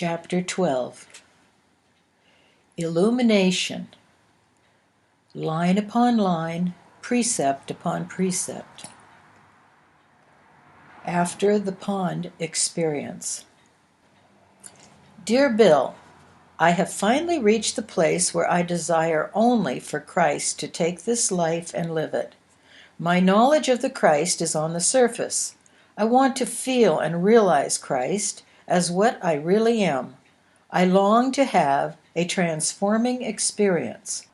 Chapter 12. Illumination. Line upon line, precept upon precept. After the pond experience. Dear Bill, I have finally reached the place where I desire only for Christ to take this life and live it. My knowledge of the Christ is on the surface. I want to feel and realize Christ as what I really am. I long to have a transforming experience.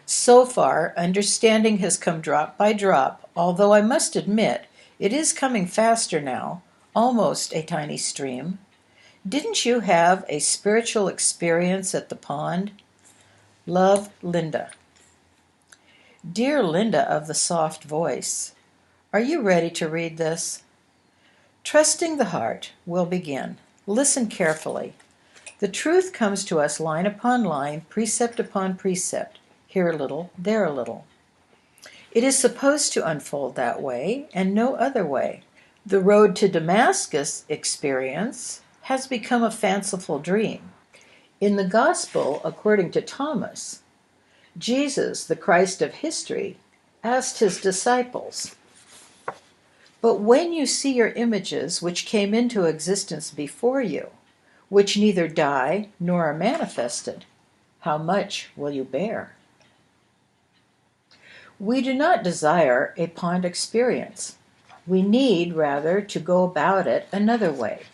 So far, understanding has come drop by drop, although I must admit it is coming faster now, almost a tiny stream. Didn't you have a spiritual experience at the pond? Love, Linda. Dear Linda of the soft voice, are you ready to read this? Trusting the heart, we'll begin. Listen carefully. The truth comes to us line upon line, precept upon precept, here a little, there a little. It is supposed to unfold that way, and no other way. The road to Damascus experience has become a fanciful dream. In the Gospel, according to Thomas, Jesus, the Christ of history, asked his disciples, "But when you see your images which came into existence before you, which neither die nor are manifested, how much will you bear?" We do not desire a pond experience. We need, rather, to go about it another way.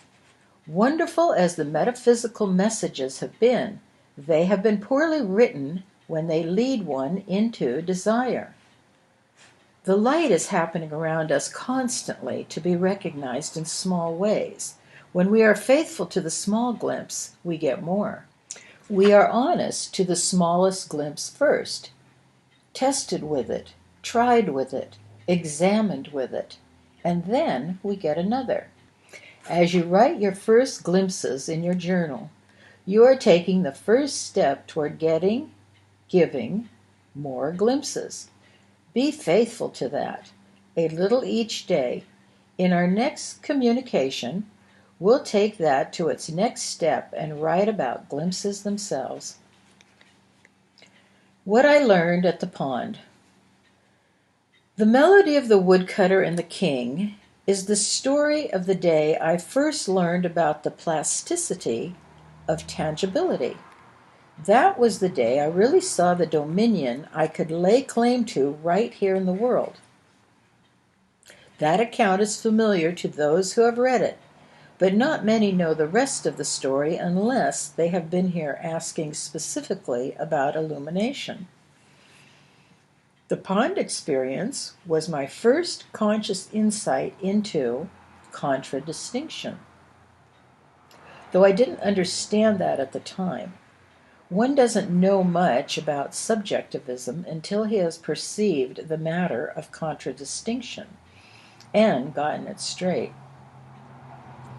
Wonderful as the metaphysical messages have been, they have been poorly written when they lead one into desire. The light is happening around us constantly to be recognized in small ways. When we are faithful to the small glimpse, we get more. We are honest to the smallest glimpse first, tested with it, tried with it, examined with it, and then we get another. As you write your first glimpses in your journal, you are taking the first step toward giving more glimpses. Be faithful to that, a little each day. In our next communication, we'll take that to its next step and write about glimpses themselves. What I learned at the pond. The melody of the woodcutter and the king is the story of the day I first learned about the plasticity of tangibility. That was the day I really saw the dominion I could lay claim to right here in the world. That account is familiar to those who have read it, but not many know the rest of the story unless they have been here asking specifically about illumination. The pond experience was my first conscious insight into contradistinction. Though I didn't understand that at the time. One doesn't know much about subjectivism until he has perceived the matter of contradistinction and gotten it straight.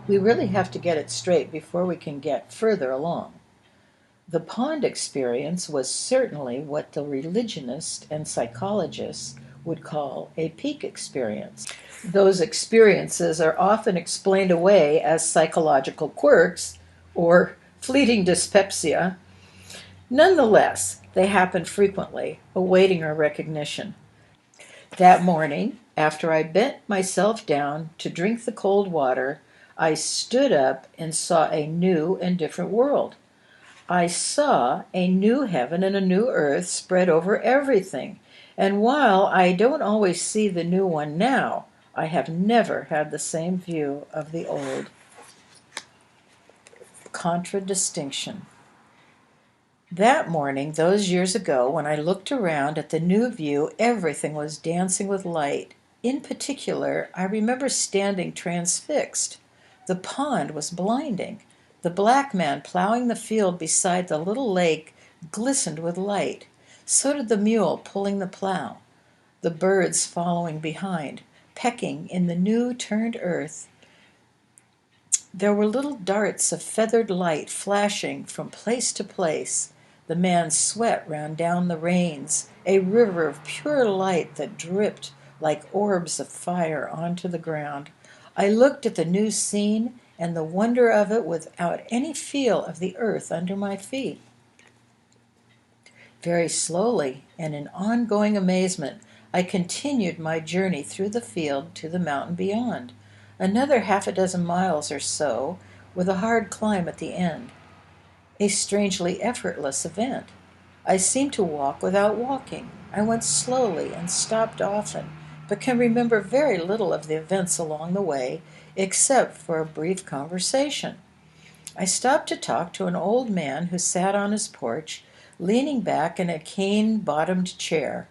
We really have to get it straight before we can get further along. The pond experience was certainly what the religionists and psychologists would call a peak experience. Those experiences are often explained away as psychological quirks or fleeting dyspepsia. Nonetheless, they happen frequently, awaiting our recognition. That morning, after I bent myself down to drink the cold water, I stood up and saw a new and different world. I saw a new heaven and a new earth spread over everything, and while I don't always see the new one now, I have never had the same view of the old. Contradistinction. That morning, those years ago, when I looked around at the new view, everything was dancing with light. In particular, I remember standing transfixed. The pond was blinding. The black man plowing the field beside the little lake glistened with light. So did the mule pulling the plow. The birds following behind, pecking in the new turned earth. There were little darts of feathered light flashing from place to place. The man's sweat ran down the reins, a river of pure light that dripped like orbs of fire onto the ground. I looked at the new scene, and the wonder of it without any feel of the earth under my feet. Very slowly and in ongoing amazement, I continued my journey through the field to the mountain beyond, another 6 miles or so, with a hard climb at the end. A strangely effortless event. I seemed to walk without walking. I went slowly and stopped often, but can remember very little of the events along the way, except for a brief conversation. I stopped to talk to an old man who sat on his porch, leaning back in a cane-bottomed chair,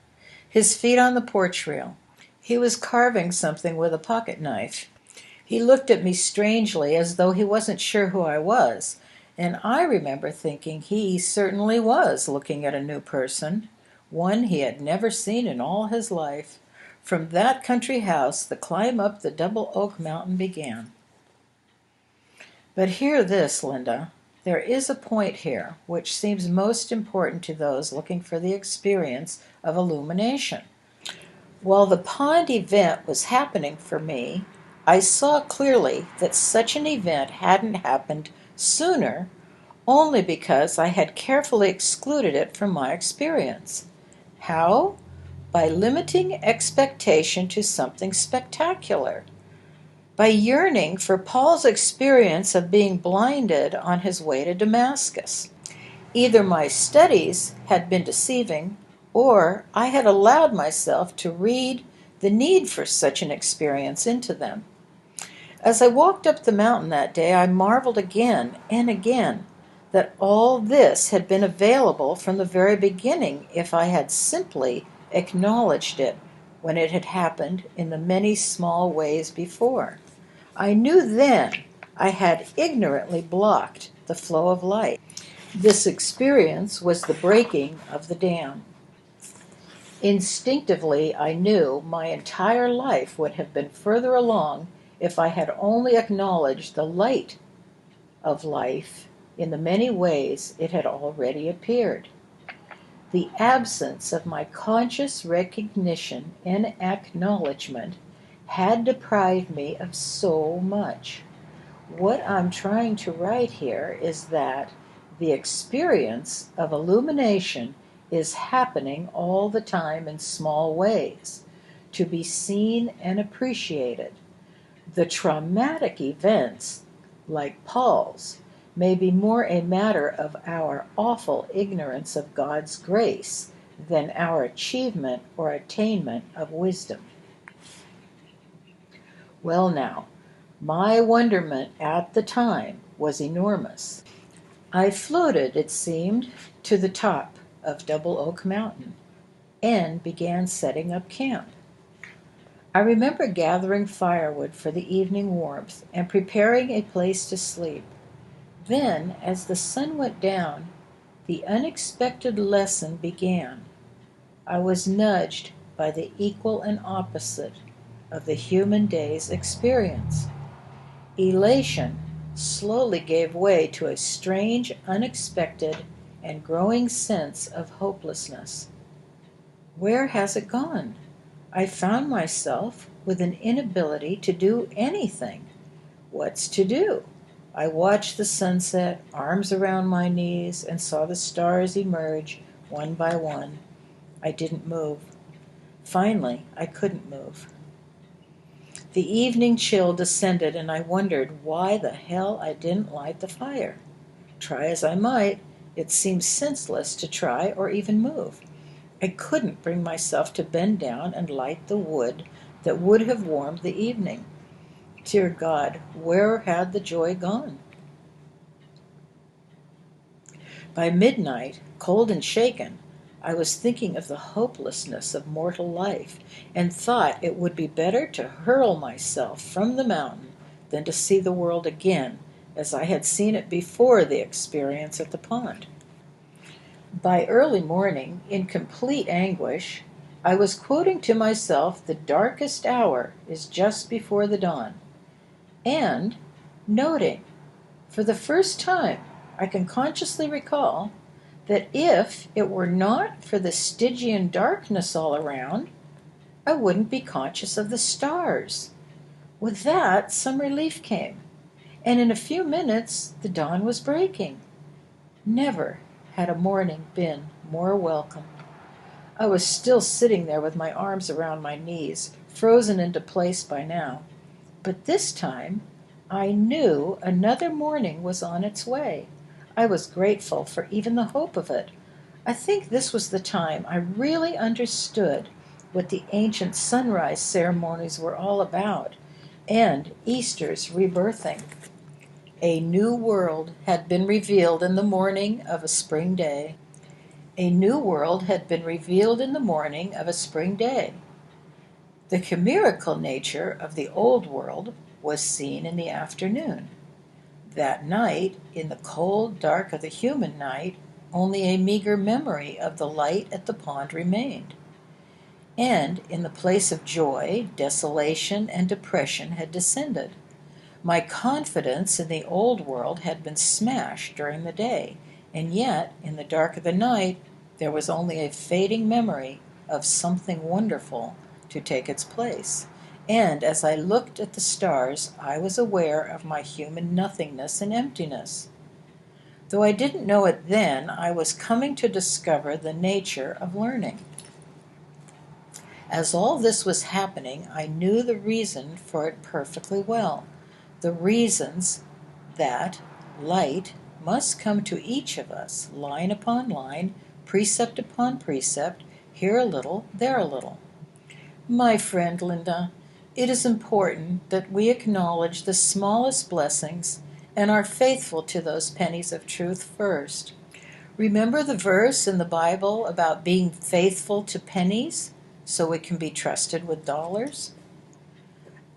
his feet on the porch rail. He was carving something with a pocket knife. He looked at me strangely, as though he wasn't sure who I was, and I remember thinking he certainly was looking at a new person, one he had never seen in all his life. From that country house, the climb up the Double Oak Mountain began. But hear this, Linda. There is a point here which seems most important to those looking for the experience of illumination. While the pond event was happening for me, I saw clearly that such an event hadn't happened sooner, only because I had carefully excluded it from my experience. How? By limiting expectation to something spectacular. By yearning for Paul's experience of being blinded on his way to Damascus. Either my studies had been deceiving, or I had allowed myself to read the need for such an experience into them. As I walked up the mountain that day, I marveled again and again that all this had been available from the very beginning if I had simply acknowledged it when it had happened in the many small ways before. I knew then I had ignorantly blocked the flow of light. This experience was the breaking of the dam. Instinctively, I knew my entire life would have been further along if I had only acknowledged the light of life in the many ways it had already appeared. The absence of my conscious recognition and acknowledgement had deprived me of so much. What I'm trying to write here is that the experience of illumination is happening all the time in small ways, to be seen and appreciated. The traumatic events, like Paul's, may be more a matter of our awful ignorance of God's grace than our achievement or attainment of wisdom. Well now, my wonderment at the time was enormous. I floated, it seemed, to the top of Double Oak Mountain and began setting up camp. I remember gathering firewood for the evening warmth and preparing a place to sleep. Then, as the sun went down, the unexpected lesson began. I was nudged by the equal and opposite of the human day's experience. Elation slowly gave way to a strange, unexpected, and growing sense of hopelessness. Where has it gone? I found myself with an inability to do anything. What's to do? I watched the sunset, arms around my knees, and saw the stars emerge one by one. I didn't move. Finally, I couldn't move. The evening chill descended, and I wondered why the hell I didn't light the fire. Try as I might, it seemed senseless to try or even move. I couldn't bring myself to bend down and light the wood that would have warmed the evening. Dear God, where had the joy gone? By midnight, cold and shaken, I was thinking of the hopelessness of mortal life, and thought it would be better to hurl myself from the mountain than to see the world again as I had seen it before the experience at the pond. By early morning, in complete anguish, I was quoting to myself, "The darkest hour is just before the dawn," and noting, for the first time I can consciously recall, that if it were not for the Stygian darkness all around, I wouldn't be conscious of the stars. With that, some relief came, and in a few minutes the dawn was breaking. Never had a morning been more welcome. I was still sitting there with my arms around my knees, frozen into place by now. But this time I knew another morning was on its way. I was grateful for even the hope of it. I think this was the time I really understood what the ancient sunrise ceremonies were all about, and Easter's rebirthing. A new world had been revealed in the morning of a spring day. A new world had been revealed in the morning of a spring day. The chimerical nature of the old world was seen in the afternoon. That night, in the cold dark of the human night, only a meager memory of the light at the pond remained. And in the place of joy, desolation and depression had descended. My confidence in the old world had been smashed during the day, and yet, in the dark of the night, there was only a fading memory of something wonderful to take its place. And as I looked at the stars, I was aware of my human nothingness and emptiness. Though I didn't know it then, I was coming to discover the nature of learning. As all this was happening, I knew the reason for it perfectly well. The reasons that light must come to each of us, line upon line, precept upon precept, here a little, there a little. My friend Linda, it is important that we acknowledge the smallest blessings and are faithful to those pennies of truth first. Remember the verse in the Bible about being faithful to pennies so we can be trusted with dollars?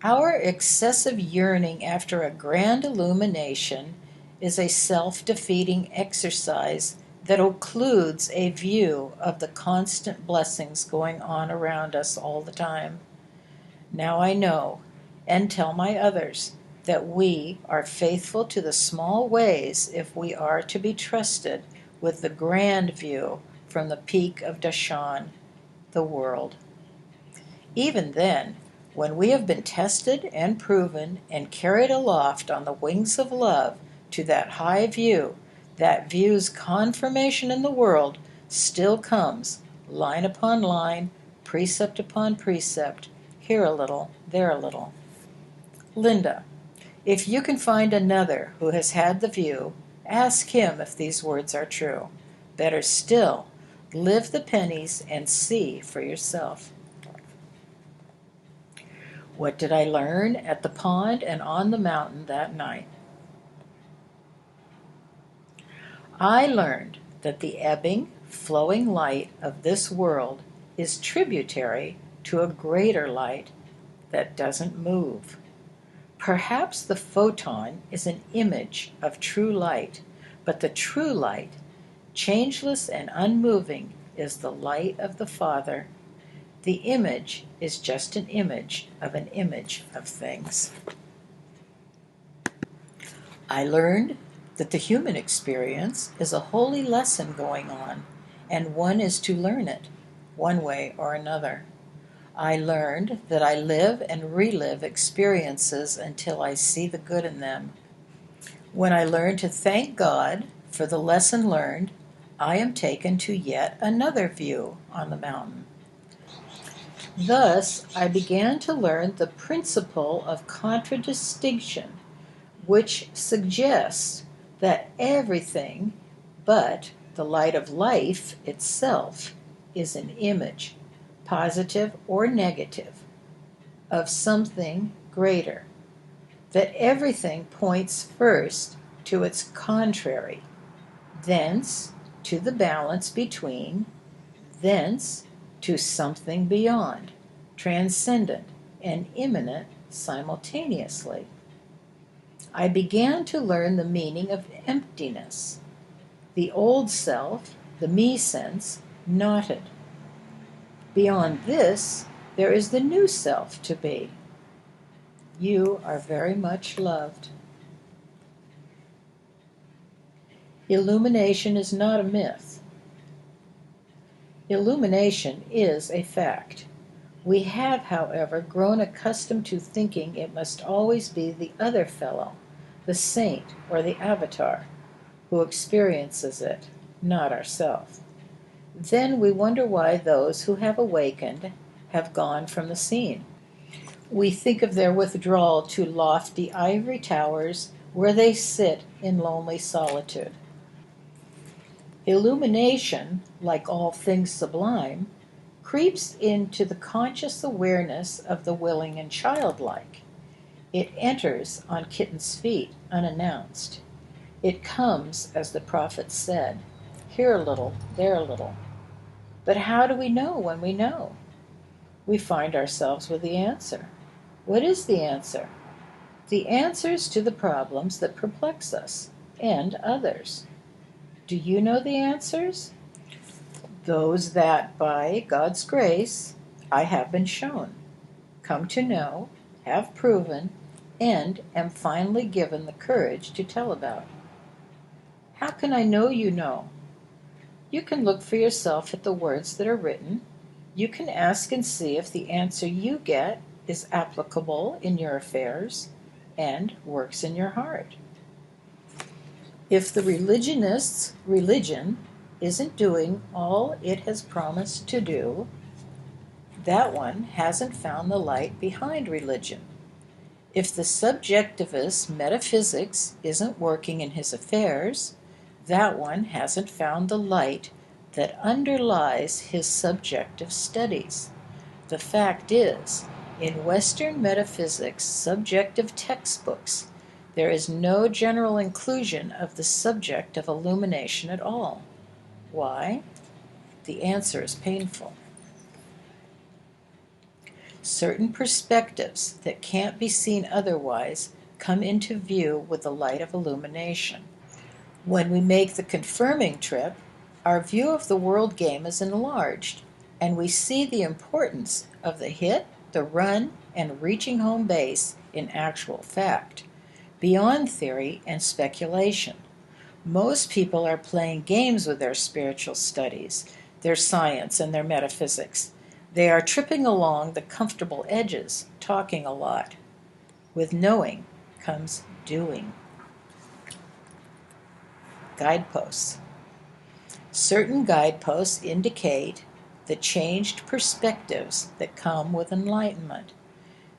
Our excessive yearning after a grand illumination is a self-defeating exercise that occludes a view of the constant blessings going on around us all the time. Now I know, and tell my others, that we are faithful to the small ways if we are to be trusted with the grand view from the peak of Dashan, the world. Even then, when we have been tested and proven and carried aloft on the wings of love to that high view, that view's confirmation in the world still comes, line upon line, precept upon precept, here a little, there a little. Linda, if you can find another who has had the view, ask him if these words are true. Better still, live the pennies and see for yourself. What did I learn at the pond and on the mountain that night? I learned that the ebbing, flowing light of this world is tributary to a greater light that doesn't move. Perhaps the photon is an image of true light, but the true light, changeless and unmoving, is the light of the Father. The image is just an image of things. I learned that the human experience is a holy lesson going on, and one is to learn it, one way or another. I learned that I live and relive experiences until I see the good in them. When I learn to thank God for the lesson learned, I am taken to yet another view on the mountain. Thus, I began to learn the principle of contradistinction, which suggests that everything but the light of life itself is an image, positive or negative, of something greater, that everything points first to its contrary, thence to the balance between, thence to something beyond, transcendent and immanent simultaneously. I began to learn the meaning of emptiness. The old self, the me sense, knotted. Beyond this, there is the new self to be. You are very much loved. Illumination is not a myth. Illumination is a fact. We have, however, grown accustomed to thinking it must always be the other fellow, the saint or the avatar who experiences it, not ourselves. Then we wonder why those who have awakened have gone from the scene. We think of their withdrawal to lofty ivory towers where they sit in lonely solitude. Illumination, like all things sublime, creeps into the conscious awareness of the willing and childlike. It enters on kitten's feet unannounced. It comes, as the prophet said, here a little, there a little. But how do we know when we know? We find ourselves with the answer. What is the answer? The answers to the problems that perplex us and others. Do you know the answers? Those that, by God's grace, I have been shown, come to know, have proven, and am finally given the courage to tell about. How can I know you know? You can look for yourself at the words that are written. You can ask and see if the answer you get is applicable in your affairs and works in your heart. If the religionist's religion isn't doing all it has promised to do, that one hasn't found the light behind religion. If the subjectivist's metaphysics isn't working in his affairs, that one hasn't found the light that underlies his subjective studies. The fact is, in Western metaphysics subjective textbooks, there is no general inclusion of the subject of illumination at all. Why? The answer is painful. Certain perspectives that can't be seen otherwise come into view with the light of illumination. When we make the confirming trip, our view of the world game is enlarged, and we see the importance of the hit, the run, and reaching home base in actual fact, beyond theory and speculation. Most people are playing games with their spiritual studies, their science, and their metaphysics. They are tripping along the comfortable edges, talking a lot. With knowing comes doing. Guideposts. Certain guideposts indicate the changed perspectives that come with enlightenment.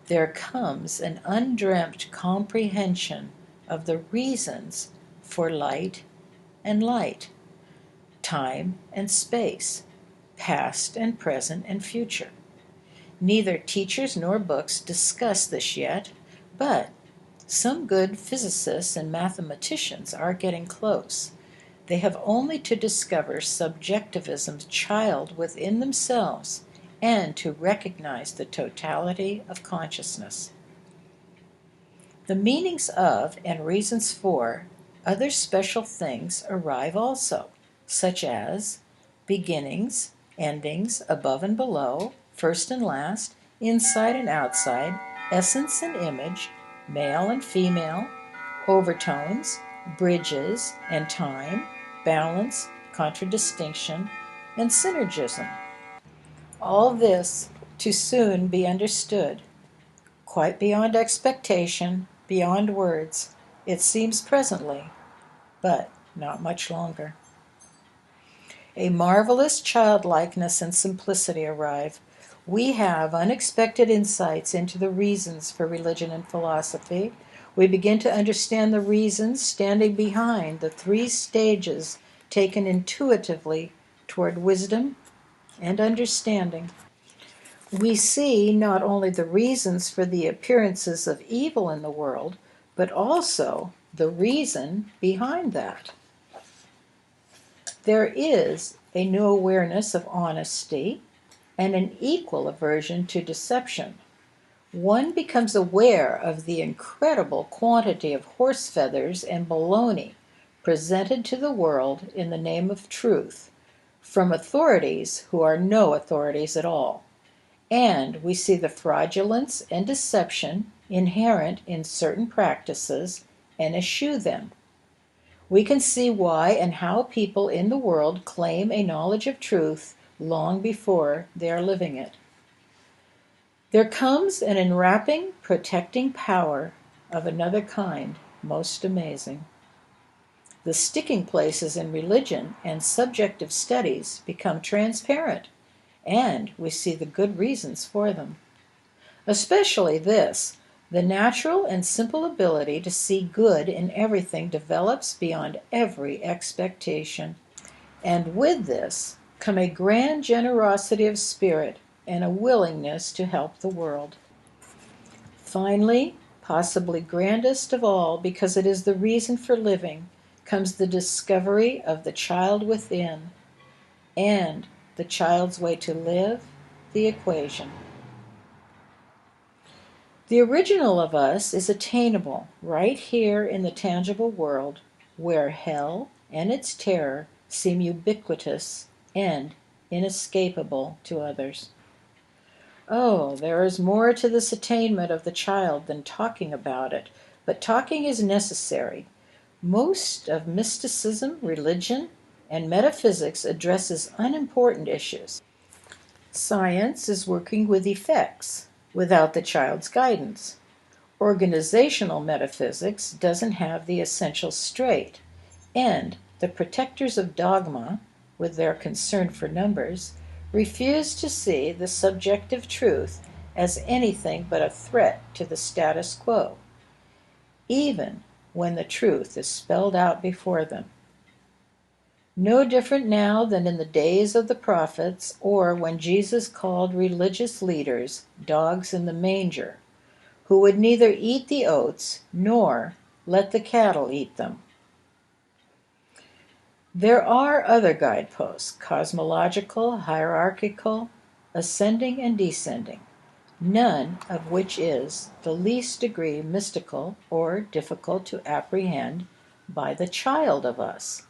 There comes an undreamt comprehension of the reasons for light and light, time and space, past and present and future. Neither teachers nor books discuss this yet, but some good physicists and mathematicians are getting close. They have only to discover subjectivism's child within themselves and to recognize the totality of consciousness. The meanings of and reasons for other special things arrive also, such as beginnings, endings, above and below, first and last, inside and outside, essence and image, male and female, overtones, bridges and time, balance, contradistinction, and synergism. All this to soon be understood, quite beyond expectation, beyond words, it seems presently, but not much longer. A marvelous childlikeness and simplicity arrive. We have unexpected insights into the reasons for religion and philosophy. We begin to understand the reasons standing behind the three stages taken intuitively toward wisdom and understanding. We see not only the reasons for the appearances of evil in the world, but also the reason behind that. There is a new awareness of honesty and an equal aversion to deception. One becomes aware of the incredible quantity of horse feathers and baloney presented to the world in the name of truth from authorities who are no authorities at all. And we see the fraudulence and deception inherent in certain practices and eschew them. We can see why and how people in the world claim a knowledge of truth long before they are living it. There comes an enwrapping, protecting power of another kind Most amazing. The sticking places in religion and subjective studies become transparent, and we see the good reasons for them. Especially this: the natural and simple ability to see good in everything develops beyond every expectation. And with this come a grand generosity of spirit and a willingness to help the world. Finally, possibly grandest of all, because it is the reason for living, comes the discovery of the child within, and the child's way to live, the equation. The original of us is attainable right here in the tangible world, where hell and its terror seem ubiquitous and inescapable to others. Oh, there is more to this attainment of the child than talking about it, but talking is necessary. Most of mysticism, religion, and metaphysics addresses unimportant issues. Science is working with effects without the child's guidance. Organizational metaphysics doesn't have the essentials straight, and the protectors of dogma, with their concern for numbers, refuse to see the subjective truth as anything but a threat to the status quo, even when the truth is spelled out before them. No different now than in the days of the prophets, or when Jesus called religious leaders dogs in the manger, who would neither eat the oats nor let the cattle eat them. There are other guideposts, cosmological, hierarchical, ascending and descending, none of which is the least degree mystical or difficult to apprehend by the child of us.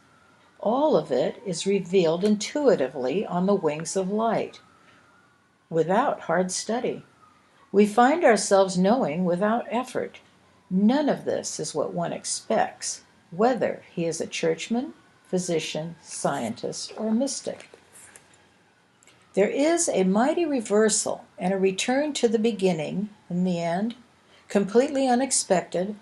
All of it is revealed intuitively on the wings of light, without hard study. We find ourselves knowing without effort. None of this is what one expects, whether he is a churchman, physician, scientist, or mystic. There is a mighty reversal and a return to the beginning in the end, completely unexpected,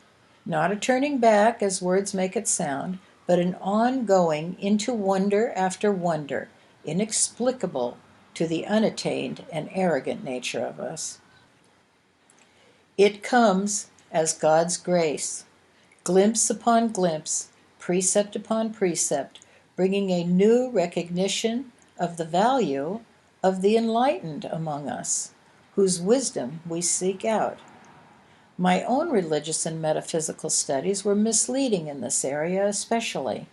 not a turning back as words make it sound, but an ongoing into wonder after wonder, inexplicable to the unattained and arrogant nature of us. It comes as God's grace, glimpse upon glimpse, precept upon precept, bringing a new recognition of the value of the enlightened among us, whose wisdom we seek out. My own religious and metaphysical studies were misleading in this area especially.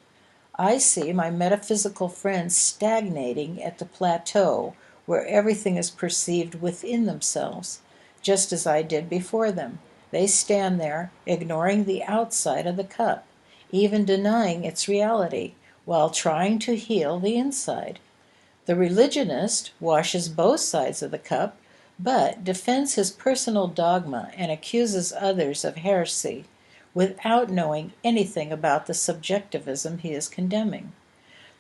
I see my metaphysical friends stagnating at the plateau where everything is perceived within themselves, just as I did before them. They stand there, ignoring the outside of the cup, even denying its reality, while trying to heal the inside. The religionist washes both sides of the cup, but defends his personal dogma and accuses others of heresy, without knowing anything about the subjectivism he is condemning.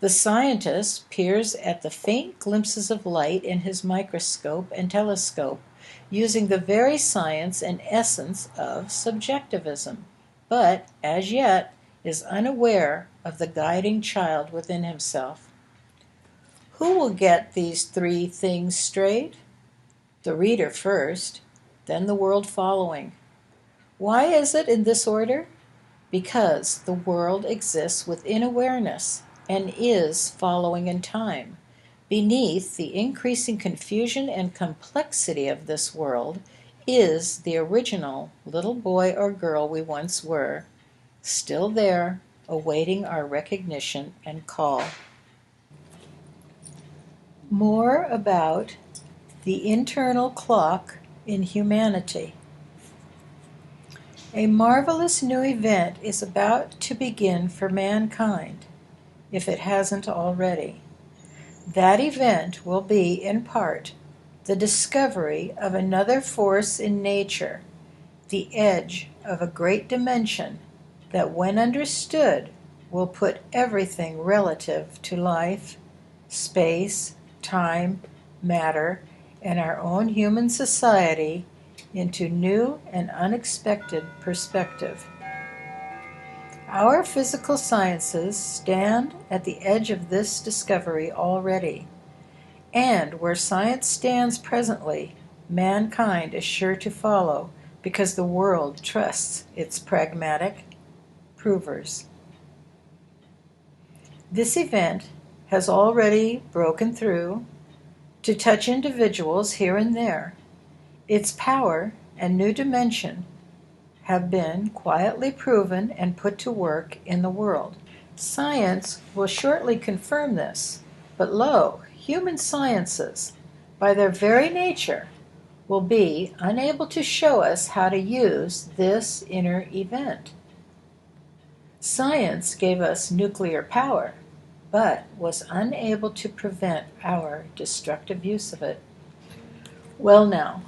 The scientist peers at the faint glimpses of light in his microscope and telescope, using the very science and essence of subjectivism, but, as yet, is unaware of the guiding child within himself. Who will get these three things straight? The reader first, then the world following. Why is it in this order? Because the world exists within awareness and is following in time. Beneath the increasing confusion and complexity of this world is the original little boy or girl we once were, still there, awaiting our recognition and call. More about the internal clock in humanity. A marvelous new event is about to begin for mankind, if it hasn't already. That event will be, in part, the discovery of another force in nature, the edge of a great dimension that, when understood, will put everything relative to life, space, time, matter, and our own human society into new and unexpected perspective. Our physical sciences stand at the edge of this discovery already, and where science stands presently, mankind is sure to follow because the world trusts its pragmatic provers. This event has already broken through to touch individuals here and there. Its power and new dimension have been quietly proven and put to work in the world. Science will shortly confirm this, but lo, human sciences, by their very nature, will be unable to show us how to use this inner event. Science gave us nuclear power, but was unable to prevent our destructive use of it. Well now,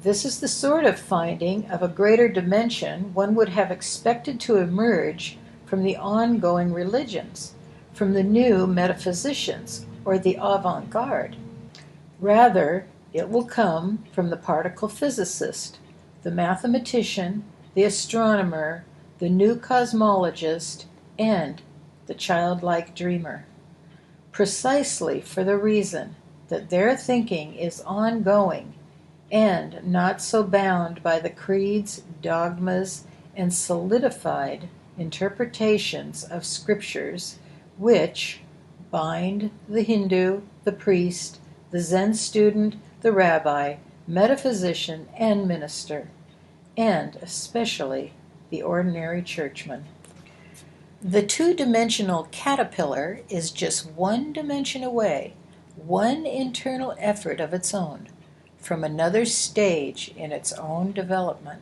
this is the sort of finding of a greater dimension one would have expected to emerge from the ongoing religions, from the new metaphysicians, or the avant-garde. Rather, it will come from the particle physicist, the mathematician, the astronomer, the new cosmologist, and the childlike dreamer, precisely for the reason that their thinking is ongoing and not so bound by the creeds, dogmas, and solidified interpretations of scriptures which bind the Hindu, the priest, the Zen student, the rabbi, metaphysician, and minister, and especially the ordinary churchman. The two-dimensional caterpillar is just one dimension away, one internal effort of its own, from another stage in its own development.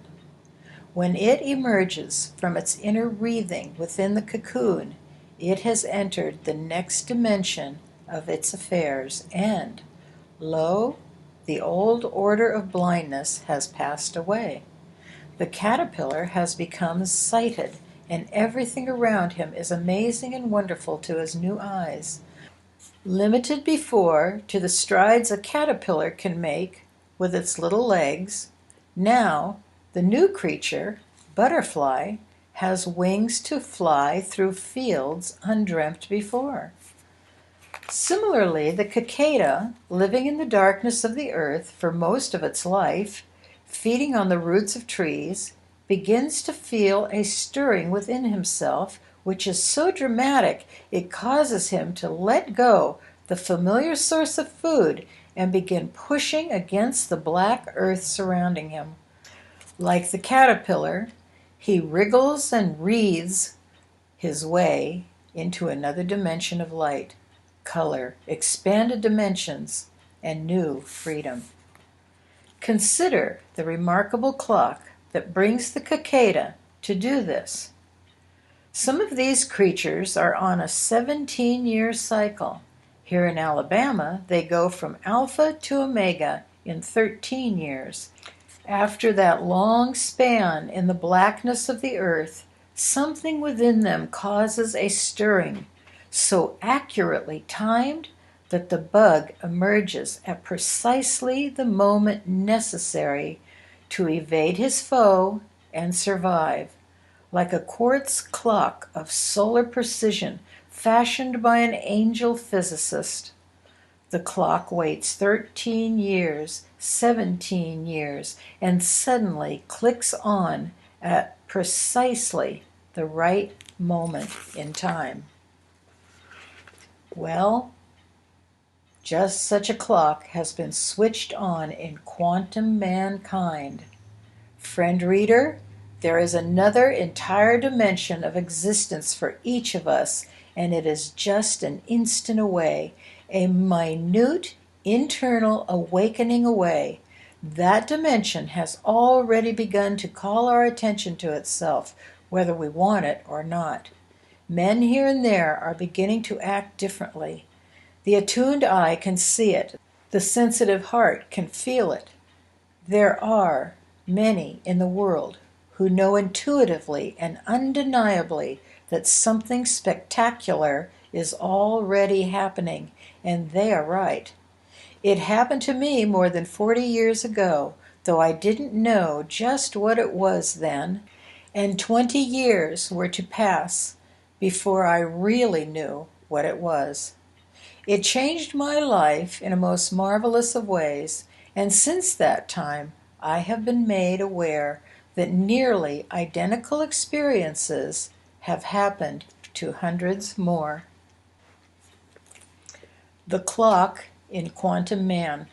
When it emerges from its inner wreathing within the cocoon, it has entered the next dimension of its affairs, and, lo, the old order of blindness has passed away. The caterpillar has become sighted, and everything around him is amazing and wonderful to his new eyes. Limited before to the strides a caterpillar can make with its little legs, now the new creature, butterfly, has wings to fly through fields undreamt before. Similarly, the cicada, living in the darkness of the earth for most of its life, feeding on the roots of trees, begins to feel a stirring within himself which is so dramatic it causes him to let go the familiar source of food and begin pushing against the black earth surrounding him. Like the caterpillar, he wriggles and wreathes his way into another dimension of light, color, expanded dimensions, and new freedom. Consider the remarkable clock that brings the cicada to do this. Some of these creatures are on a 17-year cycle. Here in Alabama, they go from alpha to omega in 13 years. After that long span in the blackness of the earth, something within them causes a stirring, so accurately timed that the bug emerges at precisely the moment necessary to evade his foe and survive, like a quartz clock of solar precision fashioned by an angel physicist. The clock waits 13 years, 17 years, and suddenly clicks on at precisely the right moment in time. Well, just such a clock has been switched on in quantum mankind. Friend reader, there is another entire dimension of existence for each of us, and it is just an instant away, a minute internal awakening away. That dimension has already begun to call our attention to itself, whether we want it or not. Men here and there are beginning to act differently. The attuned eye can see it. The sensitive heart can feel it. There are many in the world who know intuitively and undeniably that something spectacular is already happening, and they are right. It happened to me more than 40 years ago, though I didn't know just what it was then, and 20 years were to pass before I really knew what it was. It changed my life in a most marvelous of ways, and since that time I have been made aware that nearly identical experiences have happened to hundreds more. The clock in quantum man.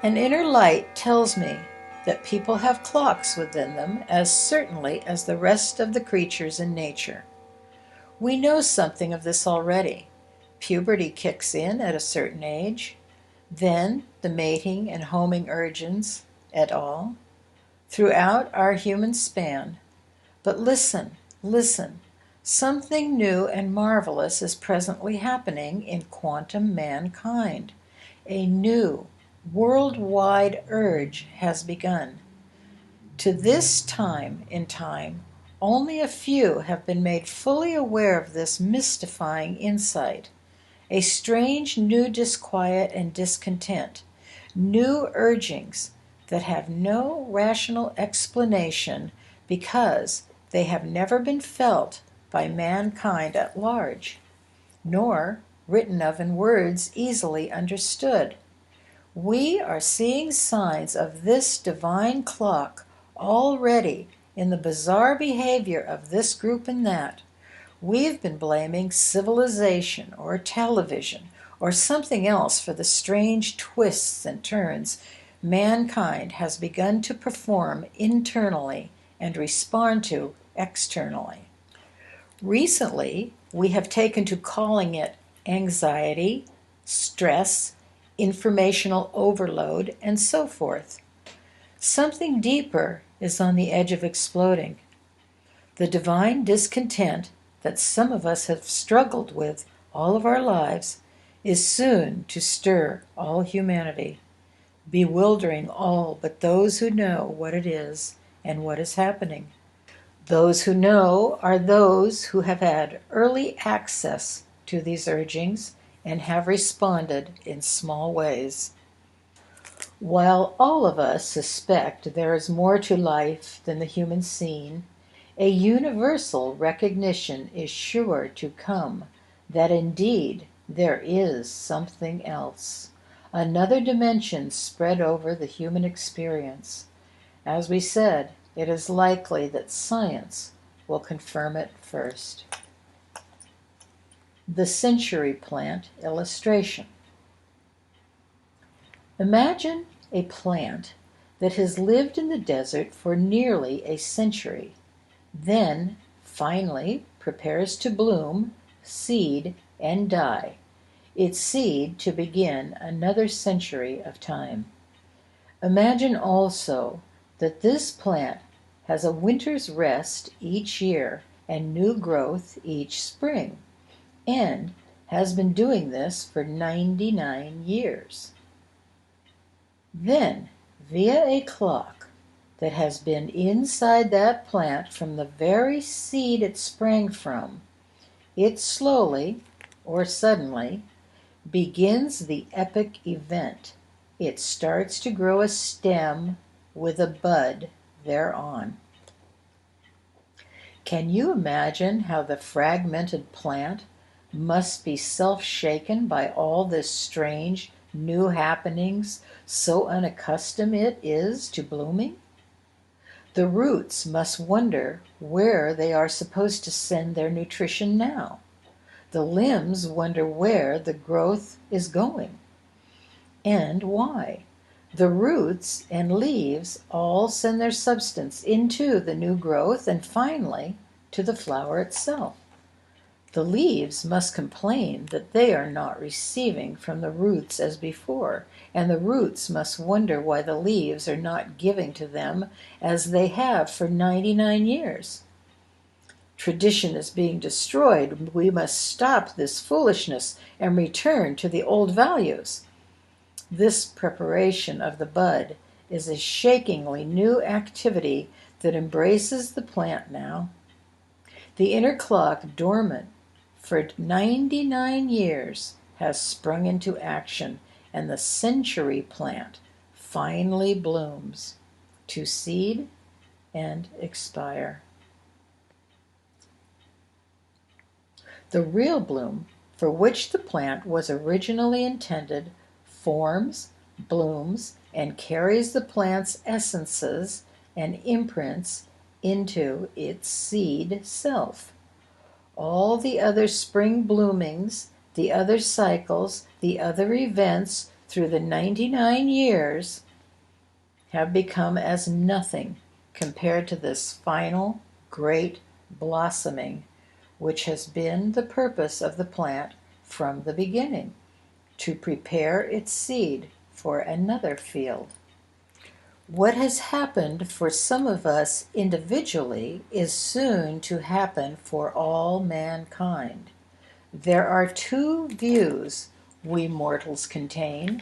An inner light tells me that people have clocks within them as certainly as the rest of the creatures in nature. We know something of this already. Puberty kicks in at a certain age, then the mating and homing urges et al. Throughout our human span. But listen, listen. Something new and marvelous is presently happening in quantum mankind. A new, worldwide urge has begun. To this time in time, only a few have been made fully aware of this mystifying insight. A strange new disquiet and discontent, new urgings that have no rational explanation because they have never been felt by mankind at large, nor written of in words easily understood. We are seeing signs of this divine clock already in the bizarre behavior of this group and that. We've been blaming civilization or television or something else for the strange twists and turns mankind has begun to perform internally and respond to externally. Recently, we have taken to calling it anxiety, stress, informational overload, and so forth. Something deeper is on the edge of exploding. The divine discontent that some of us have struggled with all of our lives is soon to stir all humanity, bewildering all but those who know what it is and what is happening. Those who know are those who have had early access to these urgings and have responded in small ways. While all of us suspect there is more to life than the human scene, a universal recognition is sure to come that indeed there is something else, another dimension spread over the human experience. As we said, it is likely that science will confirm it first. The century plant illustration. Imagine a plant that has lived in the desert for nearly a century, then finally prepares to bloom, seed, and die, its seed to begin another century of time. Imagine also that this plant has a winter's rest each year and new growth each spring, and has been doing this for 99 years. Then, via a clock that has been inside that plant from the very seed it sprang from, it slowly, or suddenly, begins the epic event. It starts to grow a stem with a bud thereon. Can you imagine how the fragmented plant must be self-shaken by all this strange new happenings, so unaccustomed it is to blooming? The roots must wonder where they are supposed to send their nutrition now. The limbs wonder where the growth is going, and why. The roots and leaves all send their substance into the new growth and finally to the flower itself. The leaves must complain that they are not receiving from the roots as before, and the roots must wonder why the leaves are not giving to them as they have for 99 years. Tradition is being destroyed. We must stop this foolishness and return to the old values. This preparation of the bud is a shakingly new activity that embraces the plant now. The inner clock, dormant for 99 years, has sprung into action, and the century plant finally blooms to seed and expire. The real bloom, for which the plant was originally intended, forms, blooms, and carries the plant's essences and imprints into its seed self. All the other spring bloomings, the other cycles, the other events through the 99 years have become as nothing compared to this final, great blossoming, which has been the purpose of the plant from the beginning, to prepare its seed for another field. What has happened for some of us individually is soon to happen for all mankind. There are two views we mortals contain,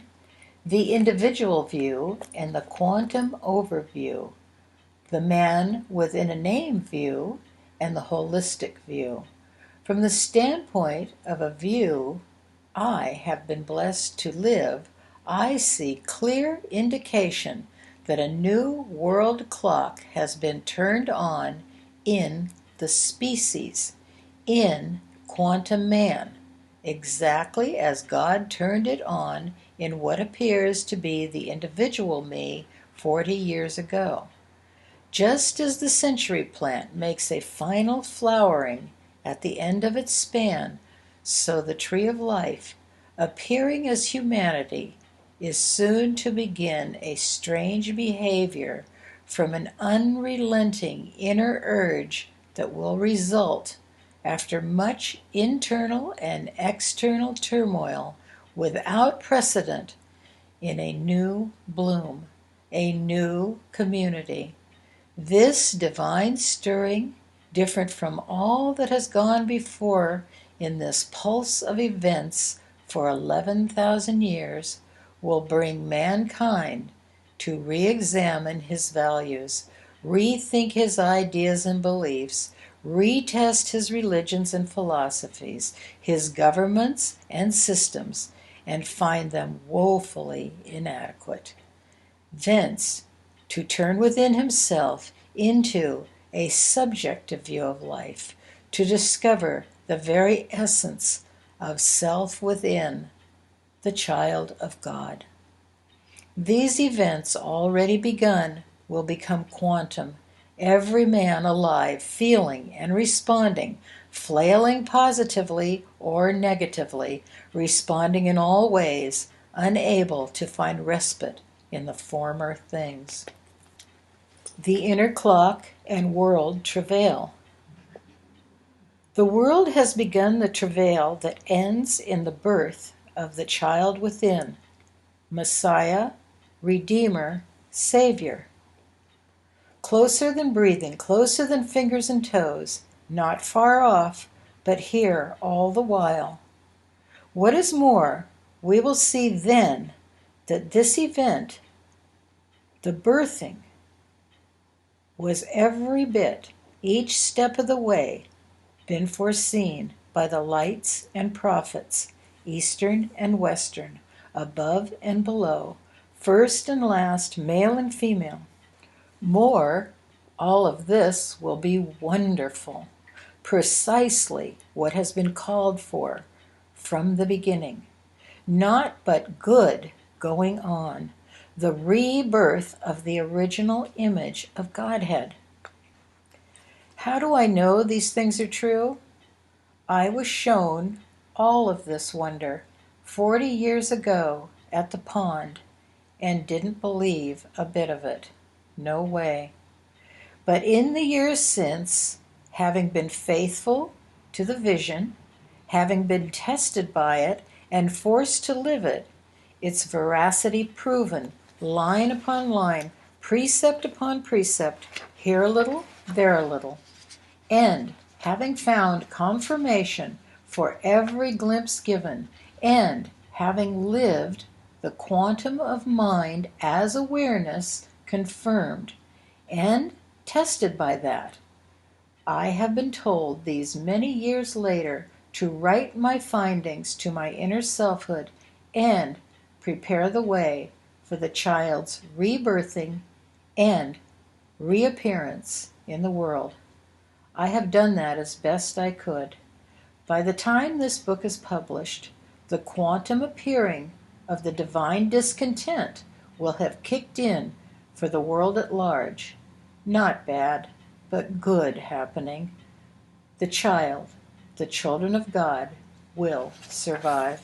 the individual view and the quantum overview, the man within a name view and the holistic view. From the standpoint of a view I have been blessed to live, I see clear indication that a new world clock has been turned on in the species, in quantum man, exactly as God turned it on in what appears to be the individual me 40 years ago. Just as the century plant makes a final flowering at the end of its span, so the tree of life, appearing as humanity, is soon to begin a strange behavior from an unrelenting inner urge that will result, after much internal and external turmoil without precedent, in a new bloom, a new community. This divine stirring, different from all that has gone before in this pulse of events for 11,000 years, will bring mankind to re-examine his values, rethink his ideas and beliefs, retest his religions and philosophies, his governments and systems, and find them woefully inadequate. Thence, to turn within himself into a subjective view of life, to discover the very essence of self within the child of God. These events already begun will become quantum, every man alive feeling and responding, flailing positively or negatively, responding in all ways, unable to find respite in the former things. The inner clock and world travail. The world has begun the travail that ends in the birth of the child within, Messiah, Redeemer, Savior. Closer than breathing, closer than fingers and toes, not far off, but here all the while. What is more, we will see then that this event, the birthing, was every bit, each step of the way, been foreseen by the lights and prophets, Eastern and Western, above and below, first and last, male and female. More, all of this will be wonderful, precisely what has been called for from the beginning. Not but good going on, the rebirth of the original image of Godhead. How do I know these things are true? I was shown all of this wonder 40 years ago at the pond and didn't believe a bit of it. No way. But in the years since, having been faithful to the vision, having been tested by it and forced to live it, its veracity proven, line upon line, precept upon precept, here a little, there a little, and having found confirmation for every glimpse given, and having lived the quantum of mind as awareness confirmed, and tested by that, I have been told these many years later to write my findings to my inner selfhood and prepare the way for the child's rebirthing and reappearance in the world. I have done that as best I could. By the time this book is published, the quantum appearing of the divine discontent will have kicked in for the world at large. Not bad, but good happening. The children of God, will survive.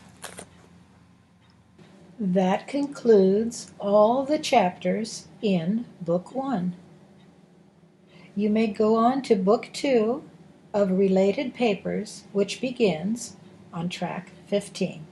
That concludes all the chapters in Book 1. You may go on to Book 2 of Related Papers, which begins on track 15.